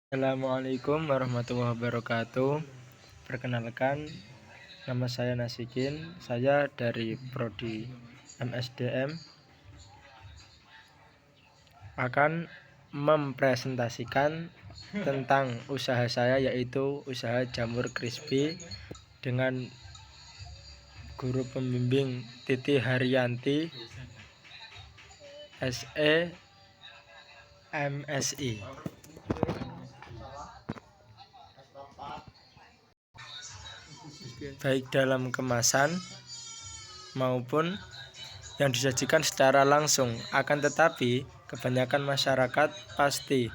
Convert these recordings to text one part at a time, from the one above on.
Assalamualaikum warahmatullahi wabarakatuh. Perkenalkan, nama saya Nasikin. Saya dari Prodi MSDM akan mempresentasikan tentang usaha saya, yaitu usaha jamur crispy dengan guru pembimbing Titi Haryanti, SE MSI. Baik dalam kemasan maupun yang disajikan secara langsung. Akan tetapi kebanyakan masyarakat pasti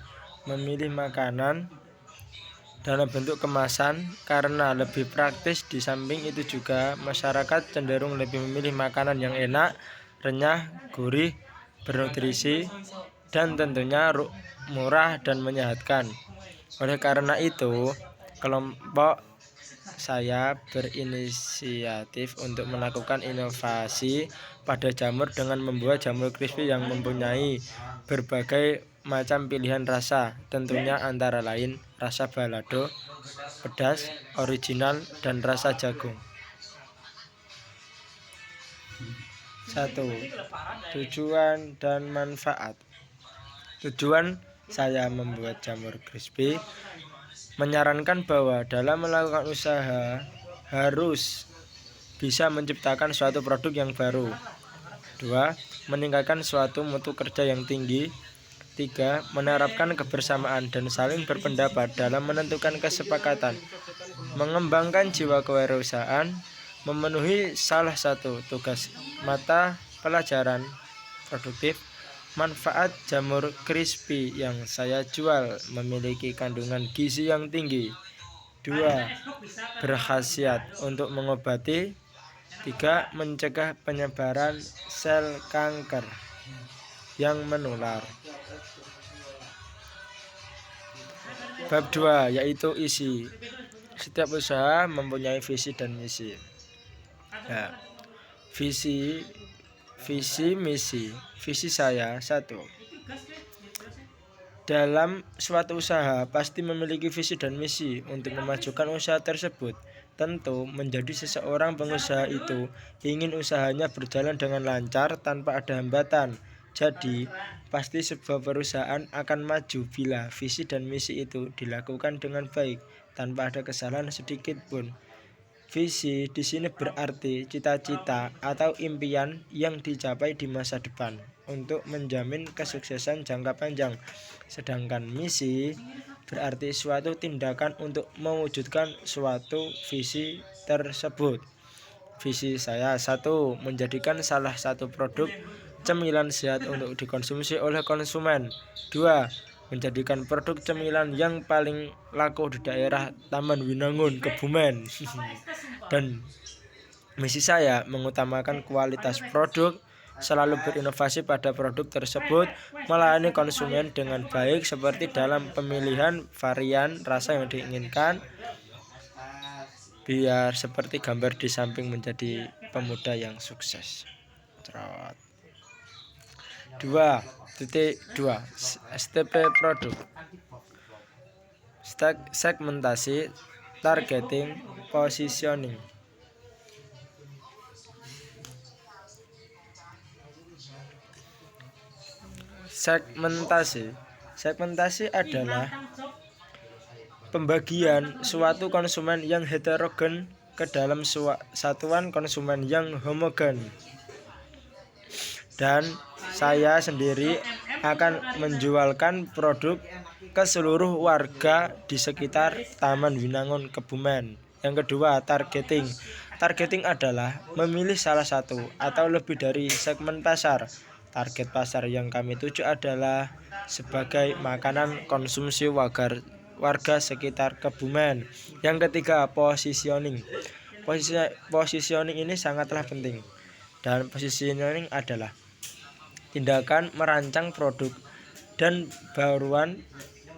memilih makanan dalam bentuk kemasan karena lebih praktis. Di samping itu juga masyarakat cenderung lebih memilih makanan yang enak, renyah, gurih, bernutrisi, dan tentunya murah dan menyehatkan. Oleh karena itu, kelompok saya berinisiatif untuk melakukan inovasi pada jamur dengan membuat jamur crispy yang mempunyai berbagai macam pilihan rasa, tentunya antara lain rasa balado, pedas, original, dan rasa jagung. 1. Tujuan dan manfaat. Tujuan saya membuat jamur crispy menyarankan bahwa dalam melakukan usaha harus bisa menciptakan suatu produk yang baru. 2. Meningkatkan suatu mutu kerja yang tinggi. 3. Menerapkan kebersamaan dan saling berpendapat dalam menentukan kesepakatan. Mengembangkan jiwa kewirausahaan. Memenuhi salah satu tugas mata pelajaran produktif. Manfaat jamur crispy yang saya jual memiliki kandungan gizi yang tinggi. 2. Berkhasiat untuk mengobati. 3. Mencegah penyebaran sel kanker yang menular. Bab 2, yaitu isi. Setiap usaha mempunyai visi dan misi. Nah, visi misi. Visi saya: 1. Dalam suatu usaha pasti memiliki visi dan misi. Untuk memajukan usaha tersebut, tentu menjadi seseorang pengusaha itu ingin usahanya berjalan dengan lancar tanpa ada hambatan. Jadi, pasti sebuah perusahaan akan maju bila visi dan misi itu dilakukan dengan baik tanpa ada kesalahan sedikit pun. Visi di sini berarti cita-cita atau impian yang dicapai di masa depan untuk menjamin kesuksesan jangka panjang. Sedangkan misi berarti suatu tindakan untuk mewujudkan suatu visi tersebut. Visi saya: 1. Menjadikan salah satu produk cemilan sehat untuk dikonsumsi oleh konsumen. 2. Menjadikan produk cemilan yang paling laku di daerah Taman Winangun, Kebumen. Dan misi saya mengutamakan kualitas produk, selalu berinovasi pada produk tersebut, melayani konsumen dengan baik seperti dalam pemilihan varian rasa yang diinginkan, biar seperti gambar di samping menjadi pemuda yang sukses. 2.2 STP produk. Segmentasi, targeting, positioning. Segmentasi adalah pembagian suatu konsumen yang heterogen ke dalam satuan konsumen yang homogen. Dan saya sendiri akan menjualkan produk ke seluruh warga di sekitar Taman Winangun, Kebumen. Yang kedua, targeting. Targeting adalah memilih salah satu atau lebih dari segmen pasar. Target pasar yang kami tuju adalah sebagai makanan konsumsi warga sekitar Kebumen. Yang ketiga, positioning. Positioning ini sangatlah penting. Dan positioning adalah tindakan merancang produk dan baruan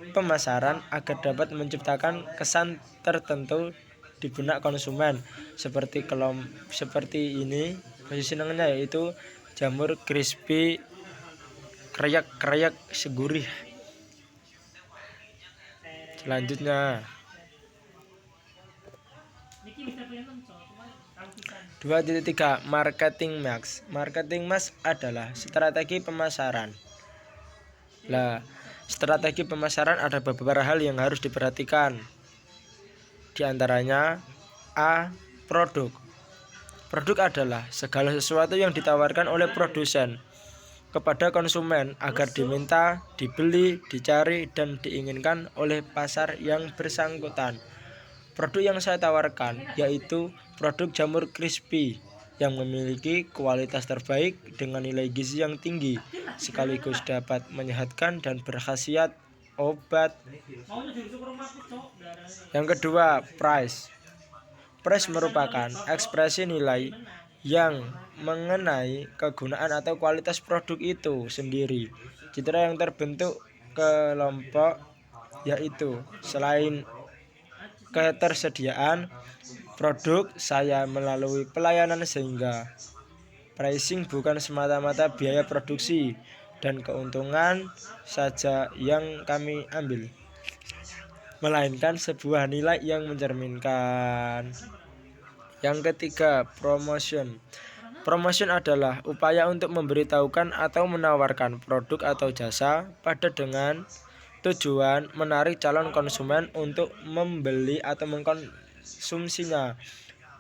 pemasaran agar dapat menciptakan kesan tertentu di benak konsumen. Seperti ini positioningnya, yaitu jamur crispy kreyak-kreyak segurih. Selanjutnya 2.3 Marketing Mix. Marketing Mix adalah strategi pemasaran. Strategi pemasaran ada beberapa hal yang harus diperhatikan. Di antaranya A. Produk. Produk adalah segala sesuatu yang ditawarkan oleh produsen kepada konsumen agar diminta, dibeli, dicari, dan diinginkan oleh pasar yang bersangkutan. Produk yang saya tawarkan yaitu produk jamur crispy yang memiliki kualitas terbaik dengan nilai gizi yang tinggi, sekaligus dapat menyehatkan dan berkhasiat obat. Yang kedua, price. Price merupakan ekspresi nilai yang mengenai kegunaan atau kualitas produk itu sendiri. Citra yang terbentuk kelompok yaitu selain ketersediaan produk saya melalui pelayanan, sehingga pricing bukan semata-mata biaya produksi dan keuntungan saja yang kami ambil, melainkan sebuah nilai yang mencerminkan. Yang ketiga, promotion. Promotion adalah upaya untuk memberitahukan atau menawarkan produk atau jasa dengan tujuan menarik calon konsumen untuk membeli atau mengkonsumsinya.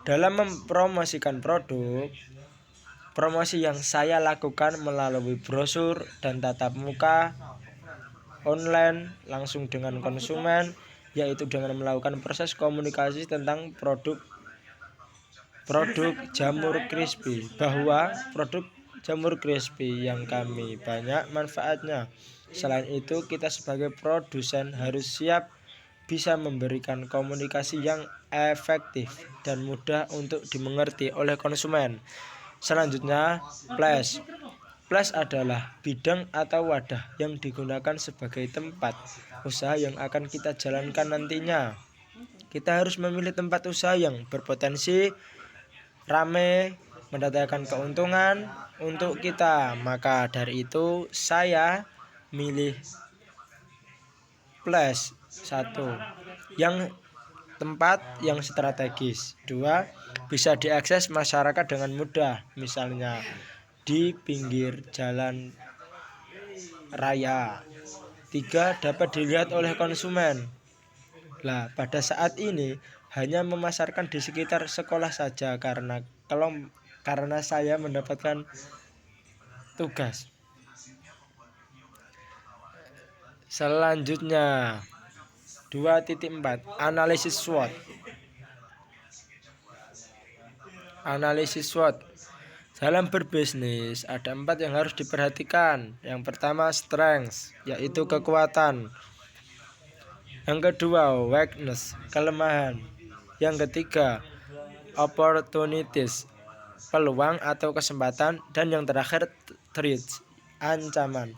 Dalam mempromosikan produk, promosi yang saya lakukan melalui brosur dan tatap muka, online, langsung dengan konsumen, yaitu dengan melakukan proses komunikasi tentang produk jamur crispy, bahwa produk jamur crispy yang kami banyak manfaatnya. Selain itu, kita sebagai produsen harus siap bisa memberikan komunikasi yang efektif dan mudah untuk dimengerti oleh konsumen. Selanjutnya, place. Place adalah bidang atau wadah yang digunakan sebagai tempat usaha yang akan kita jalankan nantinya. Kita harus memilih tempat usaha yang berpotensi ramai, mendatangkan keuntungan untuk kita. Maka dari itu saya milih place. 1. Yang tempat yang strategis. 2. Bisa diakses masyarakat dengan mudah, misalnya di pinggir jalan raya. 3. Dapat dilihat oleh konsumen. Pada saat ini hanya memasarkan di sekitar sekolah saja karena saya mendapatkan tugas. Selanjutnya 2.4 Analisis SWOT. Analisis SWOT. Dalam berbisnis ada 4 yang harus diperhatikan. Yang pertama, strength, yaitu kekuatan. Yang kedua, weakness, kelemahan. Yang ketiga, opportunities, peluang atau kesempatan. Dan yang terakhir, threats, ancaman.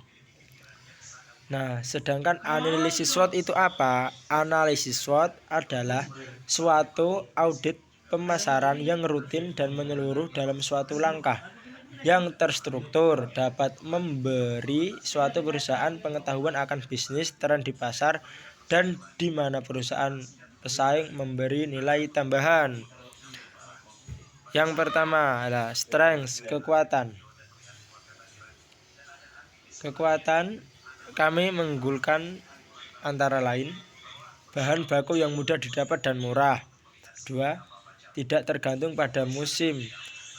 Sedangkan analisis SWOT itu apa? Analisis SWOT adalah suatu audit pemasaran yang rutin dan menyeluruh dalam suatu langkah yang terstruktur, dapat memberi suatu perusahaan pengetahuan akan bisnis, tren di pasar, dan di mana perusahaan pesaing memberi nilai tambahan. Yang pertama adalah strength, kekuatan. Kekuatan kami mengunggulkan antara lain bahan baku yang mudah didapat dan murah. 2. Tidak tergantung pada musim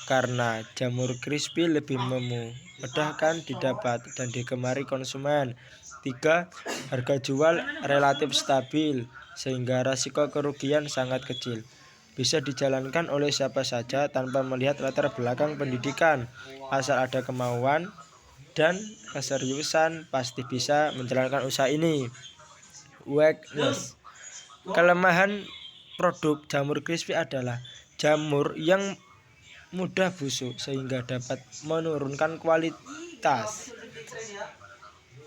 karena jamur crispy lebih memudahkan didapat dan digemari konsumen. 3. Harga jual relatif stabil sehingga risiko kerugian sangat kecil. Bisa dijalankan oleh siapa saja tanpa melihat latar belakang pendidikan. Asal ada kemauan dan keseriusan, pasti bisa menjalankan usaha ini. Weakness. Kelemahan produk jamur crispy adalah jamur yang mudah busuk sehingga dapat menurunkan kualitas.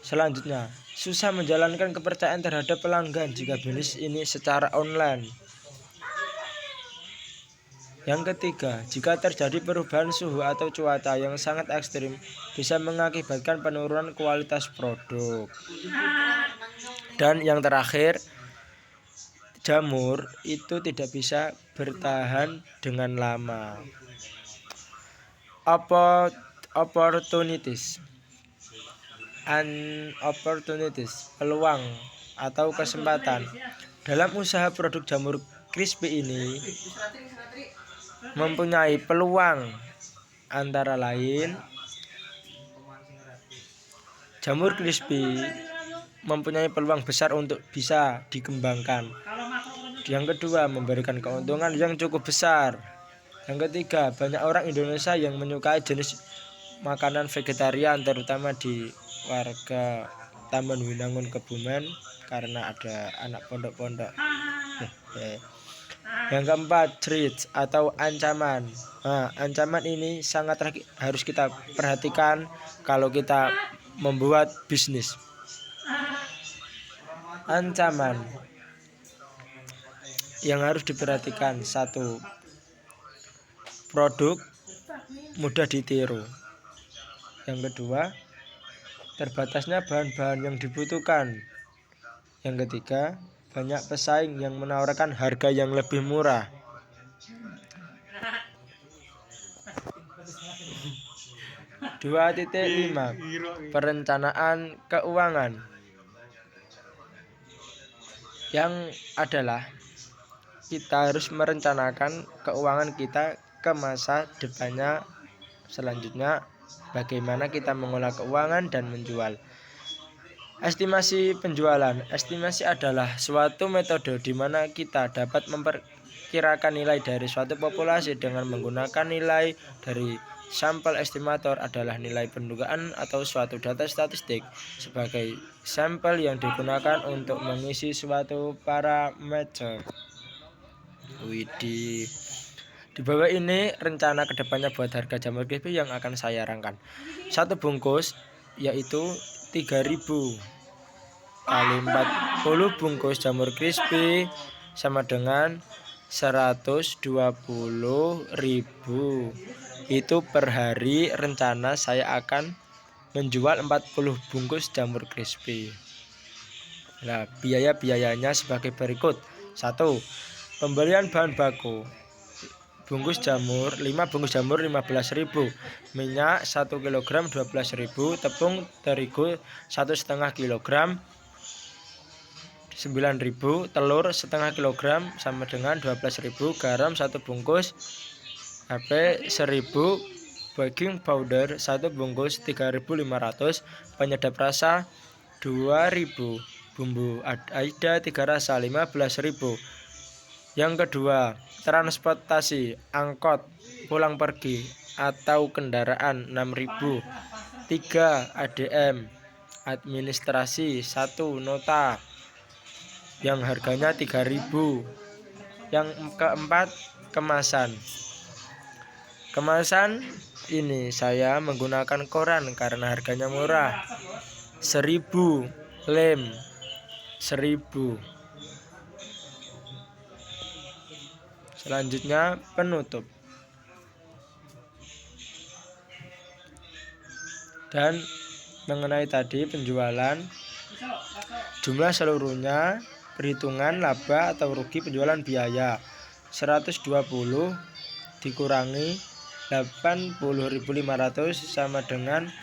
Selanjutnya, susah menjalankan kepercayaan terhadap pelanggan jika bisnis ini secara online. Yang ketiga, jika terjadi perubahan suhu atau cuaca yang sangat ekstrim, bisa mengakibatkan penurunan kualitas produk. Dan yang terakhir, jamur itu tidak bisa bertahan dengan lama. Opportunities, peluang atau kesempatan. Dalam usaha produk jamur crispy ini mempunyai peluang antara lain jamur crispy mempunyai peluang besar untuk bisa dikembangkan. Yang kedua, memberikan keuntungan yang cukup besar. Yang ketiga, banyak orang Indonesia yang menyukai jenis makanan vegetarian, terutama di warga Taman Winangun Kebumen karena ada anak pondok-pondok. Yang keempat, threats atau ancaman. Ancaman ini sangat harus kita perhatikan kalau kita membuat bisnis. Ancaman yang harus diperhatikan: 1. Produk mudah ditiru. Yang kedua, terbatasnya bahan-bahan yang dibutuhkan. Yang ketiga, banyak pesaing yang menawarkan harga yang lebih murah. 2.5 Perencanaan keuangan, yang adalah kita harus merencanakan keuangan kita ke masa depannya. Selanjutnya, bagaimana kita mengolah keuangan dan menjual. Estimasi penjualan. Estimasi adalah suatu metode di mana kita dapat memperkirakan nilai dari suatu populasi dengan menggunakan nilai dari sampel. Estimator adalah nilai pendugaan atau suatu data statistik sebagai sampel yang digunakan untuk mengisi suatu parameter. Di bawah ini rencana kedepannya buat harga jamur crispy yang akan saya rangkan. 1 bungkus yaitu 3.000 kali 40 bungkus jamur crispy sama dengan 120.000. Itu per hari rencana saya akan menjual 40 bungkus jamur crispy. Nah, biaya-biayanya sebagai berikut. 1. Pembelian bahan baku. 5 bungkus jamur 15.000, minyak 1 kg 12.000, tepung terigu 1,5 kg 9.000, telur setengah kilogram sama dengan 12.000, garam 1 bungkus, HP 1.000, baking powder 1 bungkus 3.500, penyedap rasa 2.000, bumbu AIDA 3 rasa 15.000. Yang kedua, transportasi, angkot pulang pergi atau kendaraan 6.000. 3. ADM, administrasi 1 nota yang harganya 3.000. Yang keempat, kemasan. Kemasan ini saya menggunakan koran karena harganya murah. 1.000 lem, 1.000. Selanjutnya, penutup. Dan mengenai tadi penjualan, jumlah seluruhnya perhitungan laba atau rugi penjualan biaya 120 dikurangi 80.500 sama dengan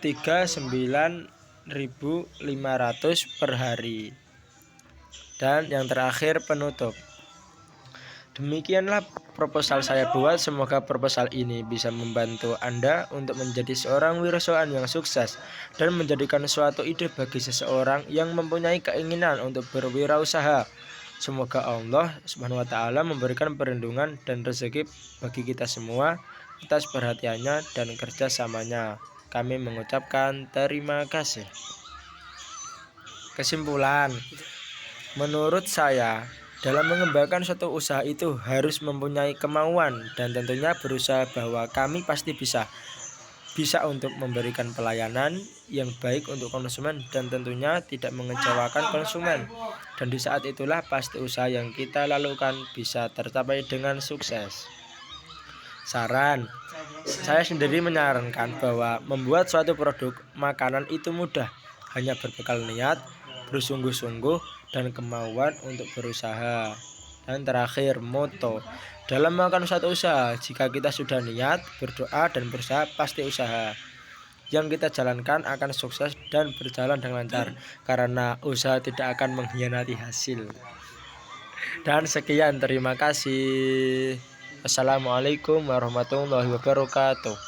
39.500 per hari. Dan yang terakhir, penutup. Demikianlah proposal saya buat. Semoga proposal ini bisa membantu Anda untuk menjadi seorang wirausahawan yang sukses dan menjadikan suatu ide bagi seseorang yang mempunyai keinginan untuk berwirausaha. Semoga Allah Subhanahu wa taala memberikan perlindungan dan rezeki bagi kita semua atas perhatiannya dan kerjasamanya. Kami mengucapkan terima kasih. Kesimpulan, menurut saya, dalam mengembangkan suatu usaha itu harus mempunyai kemauan dan tentunya berusaha bahwa kami pasti bisa untuk memberikan pelayanan yang baik untuk konsumen dan tentunya tidak mengecewakan konsumen. Dan di saat itulah pasti usaha yang kita lakukan bisa tercapai dengan sukses. Saran, saya sendiri menyarankan bahwa membuat suatu produk makanan itu mudah, hanya berbekal niat, bersungguh-sungguh, dan kemauan untuk berusaha. Dan terakhir, moto dalam melakukan suatu usaha, jika kita sudah niat, berdoa, dan berusaha, pasti usaha yang kita jalankan akan sukses dan berjalan dengan lancar, karena usaha tidak akan mengkhianati hasil. Dan sekian, terima kasih. Assalamualaikum warahmatullahi wabarakatuh.